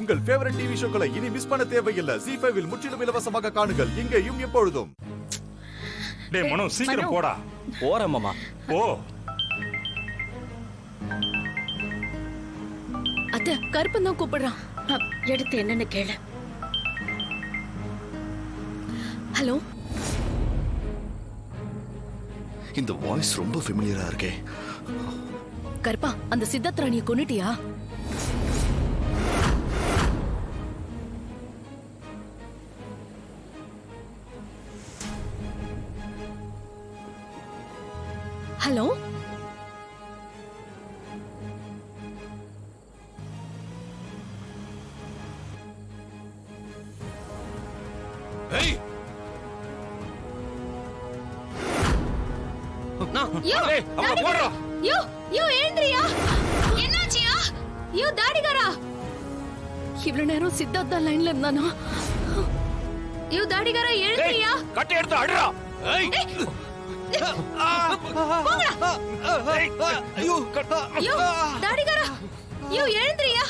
உங்கள் favourite TV ஷோக்களை இனி miss பண்ண தேவையில்லை. ZEE5 இல் முற்றிலும் இலவசமாக காணுங்கள். இங்கேயும் எப்பொழுதும். டேய் மனோ சீக்கிரம் போடா. போறேன் மாமா. போ. அத்தை கருப்பன் தான் கூப்பிடுறான். எடுத்து என்னன்னு கேளு. ஹலோ. இந்த வாய்ஸ் ரொம்ப ஃபெமிலியரா இருக்கே. கருப்பா, அந்த சித்தார்த் ராணியை கொன்னுட்டியா? ஹலோ. ஏய் யோ அவள போடுறா. யோ எழுந்திரியா. என்னாச்சியா? யோ தாடிகாரா. இவ்வளவு நேரம் சித்தார்த் தான் லைன்ல இருந்தானா? யோ தாடிகாரா எழுந்திரியா. கட்டி எடுத்து அடிடா. ஏய் யோ தாடிகாரா. யோ எழுந்திரியா.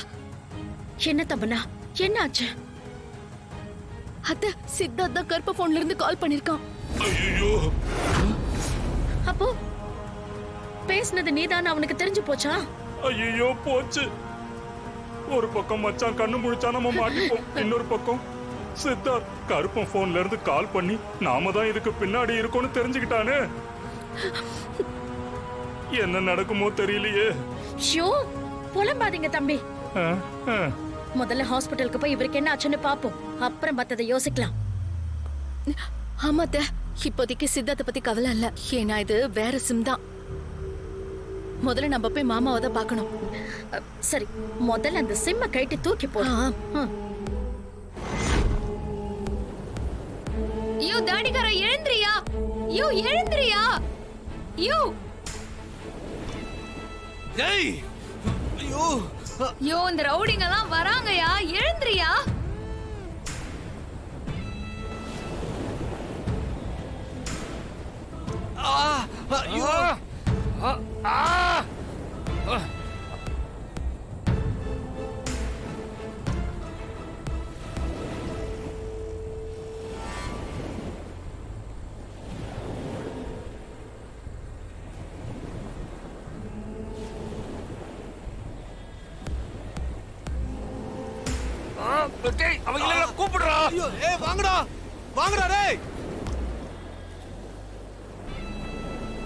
என்ன தம்பனா, என்ன ஆச்சு? அத்தை சித்தார்த் தான் கருப்ப போன்ல இருந்து கால் பண்ணிருக்கான். ஐயோ. அப்போ பேசினது நீதான் அவனுக்கு தெரிஞ்சு போச்சா? ஐயோ போச்சு. ஒரு பக்கம் மச்சான் கண்ணு முழிச்சா நம்ம மாட்டிப்போம். இன்னொரு பக்கம் சித்தார்த் கருப்பன் போன்ல இருந்து கால் பண்ணி நாம தான் இதுக்கு பின்னாடி இருக்கோம்னு தெரிஞ்சுக்கிட்டானே. என்ன நடக்குமோ தெரியலையே. ஷோ புலம்பாதீங்க தம்பி. ஆ, ஆ. முதல்ல ஹாஸ்பிட்டலுக்கு போய் இவருக்கு என்ன ஆச்சுன்னு பாப்போம். அப்புறம் மத்ததை யோசிக்கலாம். ஆமா அத்தை, இப்போதைக்கு சித்தார்த்த பத்தி கவலை இல்ல. ஏன்னா இது வேற சிம் தான். முதல்ல நம்ம போய் மாமாவை தான் பார்க்கணும். சரி, முதல்ல அந்த சிம்ம கைட்டு தூக்கி போடு. யோ தாடிகாரா எழுந்திரியா. யோ எழுந்திரியா. யோ ஏய் ஐயோ. யோ இந்த ரவுடிங்க எல்லாம் வராங்கயா. எழுந்திரியா. ஐயோ. டேய் அவங்க எல்லாம் கூப்பிடுறா. ஐயோ ஏய் வாங்கடா. வாங்கடா டேய்.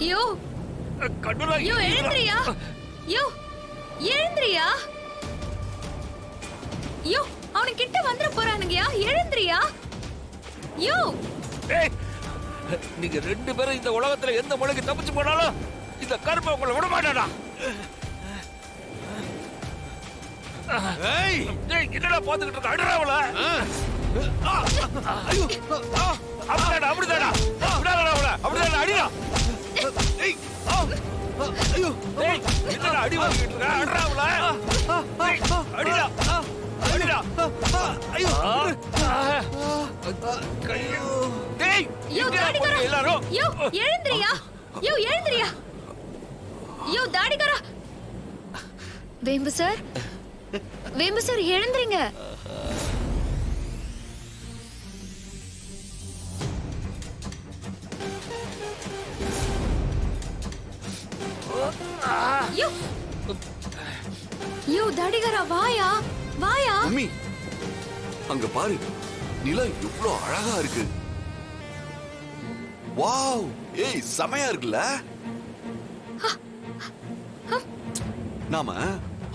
யோ கண்ணுல யோ எழுந்திரியா. யோ எழுந்திரியா. யோ அவன கிட்ட வந்துற போறானுங்கயா. எழுந்திரியா. யோ டேய் நீங்க ரெண்டு பேரும் இந்த உலகத்துல எந்த மூலைக்கு தப்பிச்சு போனாலும் இந்த கருப்பை உங்களை விட மாட்டாடா. ஏய் டேய் என்னடா பாத்துக்கிட்டு இருக்க? அடிடா அவள. ஐயோ. அப்படிதாடா அப்படிதாடா. விடாதடா அவள. அப்படிதாடா அடிடா. ஏய் ஐயோ. டேய் என்னடா அடி வாங்கிட்டு இருக்க? அடிடா அவள. டேய் அடிடா. அடிடா. ஐயோ. டேய் யோ எங்கடா தாடிகாரா. போறீங்க எல்லாரும்? யோ எழுந்திரியா. யோ எழுந்திரியா. யோ தாடிகாரா. வேம்பு சார், வேம்பு சார் எழுந்திரிங்க. யோ யோ தாடிகாரா வாயா வாயா. மம்மி அங்க பாரு, நிலா எவ்வளவு அழகா இருக்கு. வாவ் ஏய் செமையா இருக்குல்ல. நாம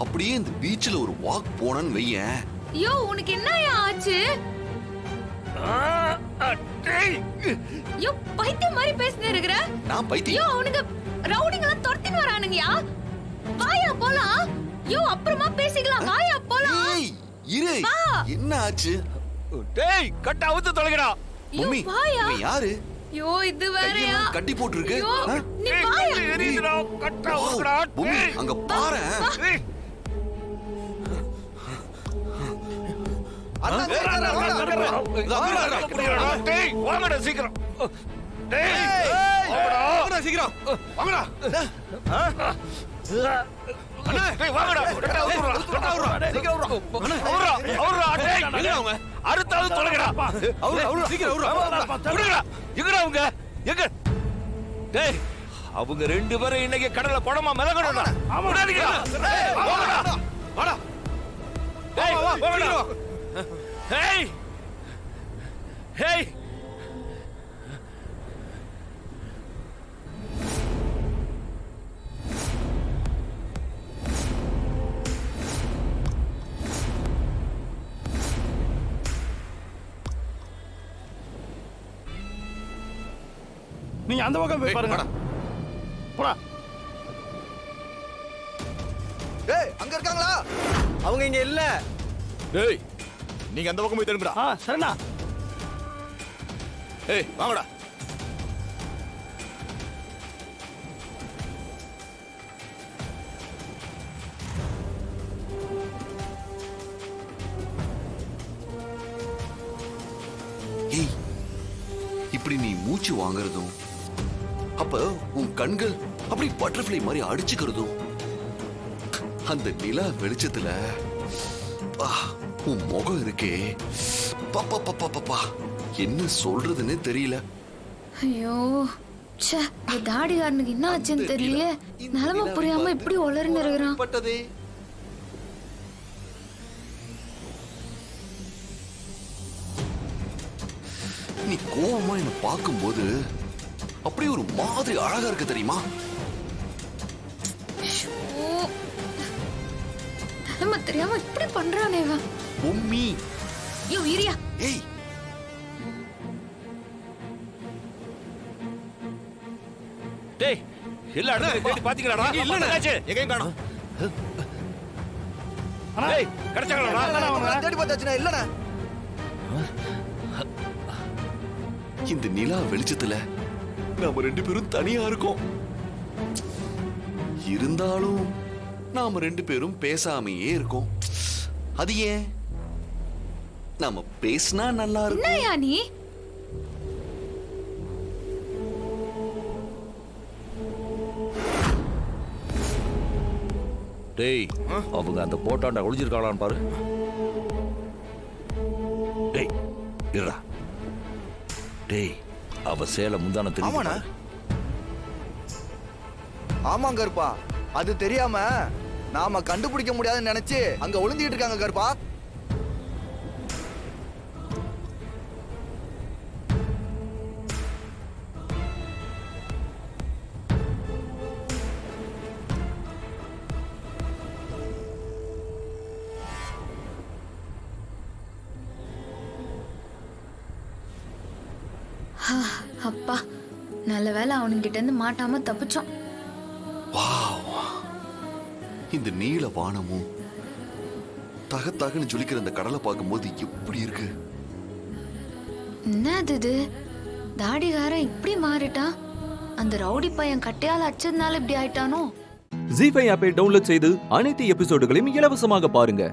அப்படியே இந்த பீச்ல ஒரு வாக் போனோம்னு வையேன். யோ உனக்கு என்னயா ஆச்சு? டேய் யோ பைத்தியம் மாதிரி பேசினே இருக்கற. நான் பைத்தியம். யோ அவனுங்க ரவுடிங்க எல்லாம் துரத்தின்னு வரானுங்கயா. வாயா போலாம். யோ அப்புறமா பேசிக்கலாம். வாயா போலாம். ஏய் இரு. வா. என்ன ஆச்சு? டேய் கட்ட அவுத்து தொலைங்கடா. யோ மம்மி வாயா. இவன் யாரு? யோ இது வேறயா. கையெல்லாம் கட்டி போட்டுருக்கு. யோ ஆ? நீ வாயா. எரியுதுடா கட்ட அவுத்துடா. மம்மி அங்க பாரேன். டேய் டேய் வாங்கடா சீக்கிரம். டேய் வாங்கடா சீக்கிரம் வாங்கடா. டேய் வாங்கடா கட்ட அவுத்துடா. கட்ட அவுத்துடா. சீக்கிரம் அவுறா. எங்க அவங்க அறுத்தாவது தொலைங்கடா விடுங்கடா. எங்கடா அவங்க எங்க டேய் அவங்க ரெண்டு பேரும் இன்னைக்கு கடல்ல படமா மிதக்கணும்டா. விடாதீங்கடா. போங்கடா. வாடா. டேய் போங்கடா. ஹேய் ஹேய் நீங்க அந்த பக்கம் போய் பாருங்க. போடா. டேய் அங்க இருக்காங்களா? அவங்க இங்க இல்ல. டேய் நீங்க அந்த பக்கம் போய் திரும்புடா. சரிண்ணா. ஏய் வாங்கடா. ஏய் இப்படி நீ மூச்சு வாங்குறதும் அப்ப உன் கண்கள் அப்படி பட்டர்ஃப்ளை மாதிரி அடிச்சுக்கிறதும் அந்த நிலா வெளிச்சத்துல உன் முகம் இருக்கே பாப்பா பாப்பா பாப்பா என்ன சொல்றதுன்னு தெரியல. ஐயோ ச்சே, இந்த தாடிகாரனுக்கு என்ன ஆச்சுன்னு தெரியலையே. நிலைமை புரியாம இப்படி உளர்ந்து இருக்கிறான். பட்டதே நீ கோவமா என்ன பார்க்கும்போது அப்படியே ஒரு மாதிரி அழகா இருக்கு தெரியுமா? நிலைமை தெரியாம இப்படி பண்றானே இவன். உம்மி ஐயோ இரியா. ஏய் டேய் எல்லா இடத்துலயும் தேடி பாத்தீங்களாடா? இல்ல எங்கேயும் காணோம். டேய் கிடைச்சாங்களா? தேடி பார்த்தாச்சுனா இல்லடா. இந்த நிலா வெளிச்சத்துல நாம ரெண்டு பேரும் தனியா இருக்கோம். இருந்தாலும் நாம ரெண்டு பேரும் பேசாமையே இருக்கோம். அது ஏன்? நாம பேசினா நல்லா இருக்கும். என்னையா நீ? டேய் அவங்க அந்த போட்டாண்ட ஒளிஞ்சிருக்காளான்னு பாரு. டேய் இருடா. டேய் அவ சேலை முந்தான ஆமாண்ணா. தெரியுமா? ஆமாங்க கருப்பா. அது தெரியாம நாம கண்டுபிடிக்க முடியாதுன்னு நினைச்சு அங்க ஒளிஞ்சிட்டு இருக்காங்க கருப்பா. அப்பா நல்ல வேளை அவனுங்கிட்ட இருந்து மாட்டாம தப்பிச்சோம். வாவ். இந்த நீல வானமும் தகன்னு ஜொலிக்கிற அந்த கடலை பார்க்கும்போது எப்படி இருக்கு? என்னது இது? தாடிகாரன் இப்படி மாறிட்டான். அந்த ரவுடி பையன் கட்டையால அச்சதுனால இப்படி ஆயிட்டானோ? ஜீ5 ஆப்பை டவுன்லோட் செய்து அனைத்து எபிசோடுகளையும் இலவசமாக பாருங்க.